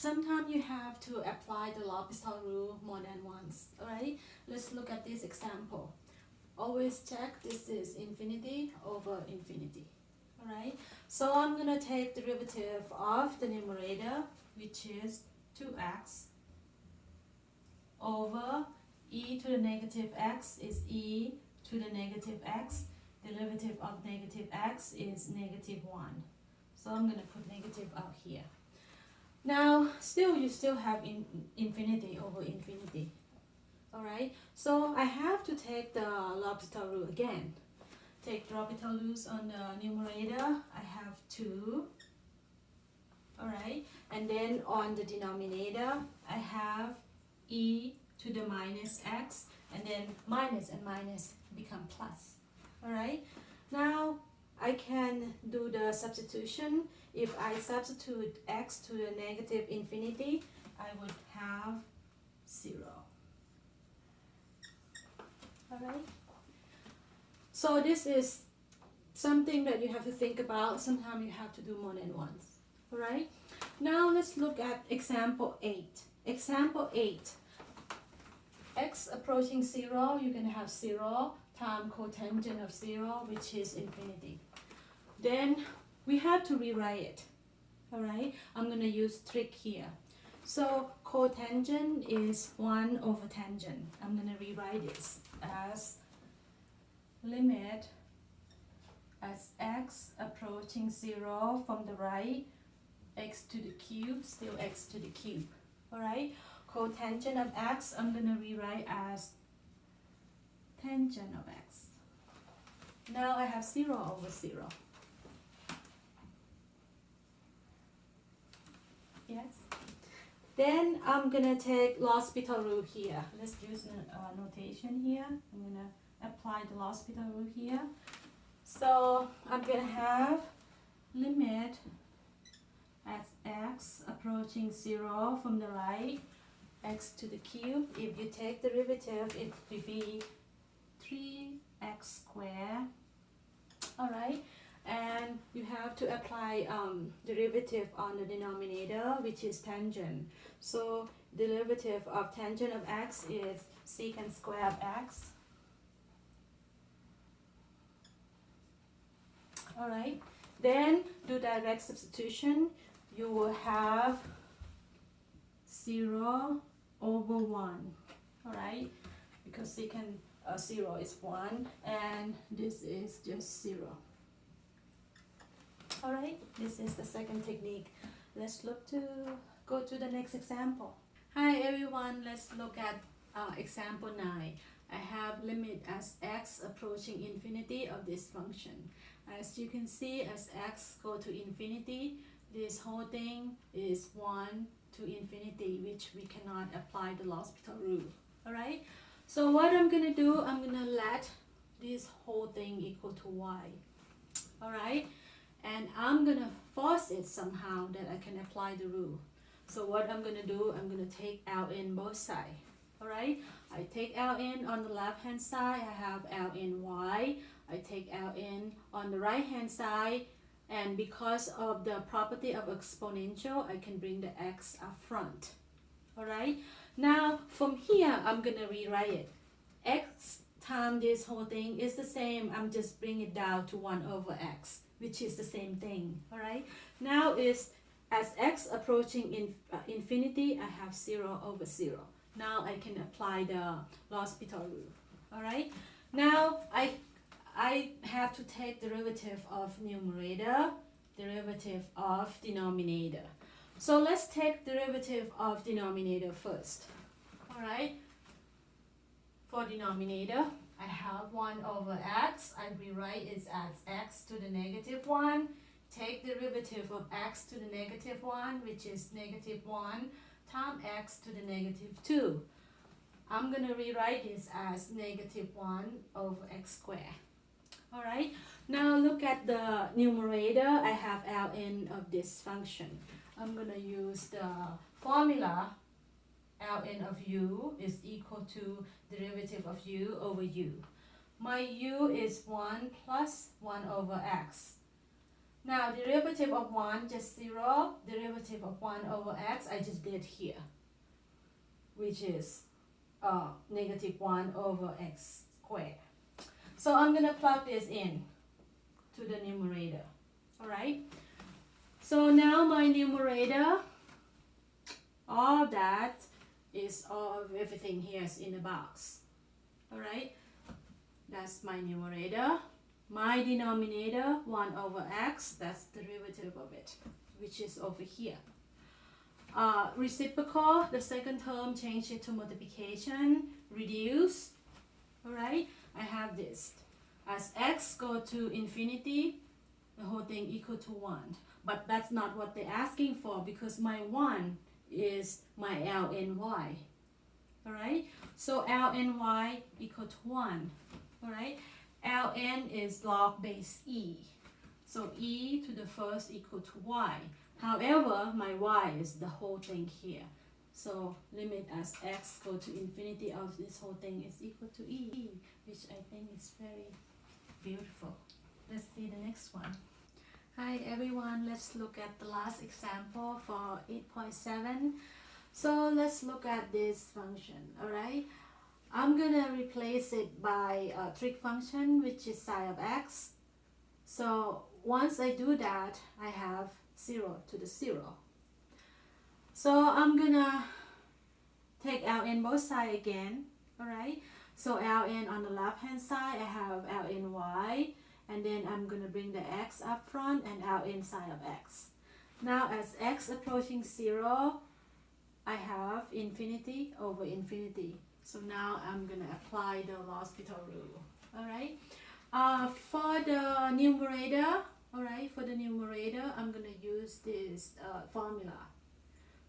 sometimes you have to apply the L'Hopital rule more than once. Alright, let's look at this example. Always check this is infinity over infinity. Alright, so I'm gonna take derivative of the numerator, which is 2x over e to the negative x is e to the negative x. Derivative of negative x is negative 1. So I'm going to put negative out here. Now, you still have infinity over infinity. Alright, so I have to take the L'Hopital rule again. Take the L'Hopital rules on the numerator. I have 2. Alright, and then on the denominator, I have e to the minus x, and then minus and minus become plus. Alright, now I can do the substitution. If I substitute x to the negative infinity, I would have 0. Alright, so this is something that you have to think about. Sometimes you have to do more than once. Alright, now let's look at example 8. Example 8. X approaching 0, you're going to have 0 times cotangent of 0, which is infinity. Then we have to rewrite it. Alright, I'm going to use trick here. So cotangent is 1 over tangent. I'm going to rewrite this as limit as x approaching 0 from the right, x to the cube, still x to the cube. Alright, cotangent of x, I'm going to rewrite as tangent of x. Now I have 0 over 0. Yes. Then I'm going to take L'Hopital rule here. Let's use a notation here. I'm going to apply the L'Hopital rule here. So I'm going to have limit as x approaching 0 from the right, x to the cube. If you take derivative, it will be 3x squared. Alright, and you have to apply derivative on the denominator, which is tangent. So derivative of tangent of x is secant square of x. Alright, then do direct substitution. You will have 0 over 1. Alright, because secant 0 is 1 and this is just 0. Alright, this is the second technique. Let's go to the next example. Hi everyone, let's look at example 9. I have limit as x approaching infinity of this function. As you can see, as x go to infinity, this whole thing is 1 to infinity, which we cannot apply the L'Hopital rule. Alright, so what I'm going to do, I'm going to let this whole thing equal to y. Alright, and I'm going to force it somehow that I can apply the rule. So what I'm going to do, I'm going to take ln both sides. Alright, I take ln on the left hand side, I have ln y. I take ln on the right hand side, and because of the property of exponential, I can bring the x up front. Alright, now from here I'm going to rewrite it. X times this whole thing is the same, I'm just bringing it down to 1 over x, which is the same thing. Alright, now is as x approaching infinity, I have 0 over 0. Now I can apply the L'Hopital rule. Alright, now I have to take derivative of numerator, derivative of denominator. So let's take derivative of denominator first. Alright, for denominator, I have 1 over x. I rewrite it as x to the negative 1. Take derivative of x to the negative 1, which is negative 1 times x to the negative 2. I'm going to rewrite this as negative 1 over x squared. Alright, now look at the numerator. I have ln of this function. I'm going to use the formula ln of u is equal to derivative of u over u. My u is 1 plus 1 over x. Now derivative of 1 just 0, derivative of 1 over x I just did here, which is negative 1 over x squared. So I'm going to plug this in to the numerator. Alright, so now my numerator, all that is all of everything here is in the box. Alright, that's my numerator. My denominator, 1 over x, that's the derivative of it, which is over here. Reciprocal, the second term, change it to multiplication, reduce. Alright, I have this. As x go to infinity, the whole thing equal to 1. But that's not what they're asking for, because my 1 is my lny. Alright, so lny equal to 1. Alright, ln is log base e. So e to the first equal to y. However, my y is the whole thing here. So limit as x go to infinity of this whole thing is equal to e, which I think is very beautiful. Let's see the next one. Hi everyone, let's look at the last example for 8.7. So let's look at this function. Alright, I'm gonna replace it by a trig function, which is psi of x. So once I do that, I have 0 to the 0. So I'm gonna take ln both sides again. Alright, so ln on the left hand side I have ln y, and then I'm gonna bring the x up front and ln psi of x. Now as x approaching 0, I have infinity over infinity. So now I'm gonna apply the L'Hospital rule. Alright, for the numerator, I'm gonna use this formula.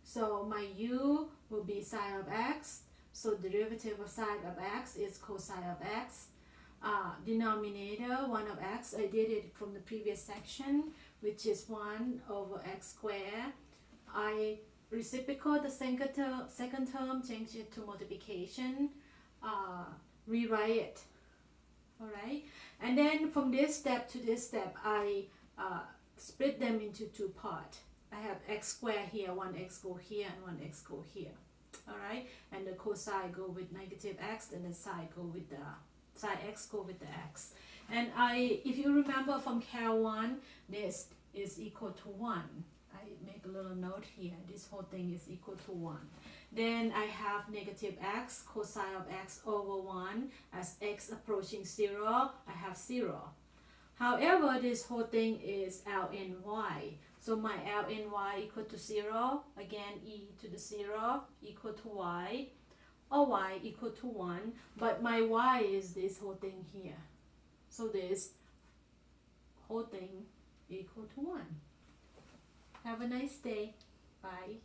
So my u will be psi of x. So derivative of psi of x is cosine of x. Denominator 1 of x, I did it from the previous section, which is 1 over x squared. I reciprocal the second term, change it to multiplication, rewrite it. Alright, and then from this step to this step, I split them into two parts. I have x squared here, 1x go here and 1x go here. Alright, and the cosine go with negative x, and the sine go with the sine x go with the x. And if you remember from Cal 1, this is equal to 1. I make a little note here, this whole thing is equal to 1. Then I have negative x, cosine of x over 1. As x approaching 0, I have 0. However, this whole thing is ln y. So my ln y equal to 0. Again, e to the 0 equal to y, or y equal to 1. But my y is this whole thing here. So this whole thing equal to 1. Have a nice day. Bye.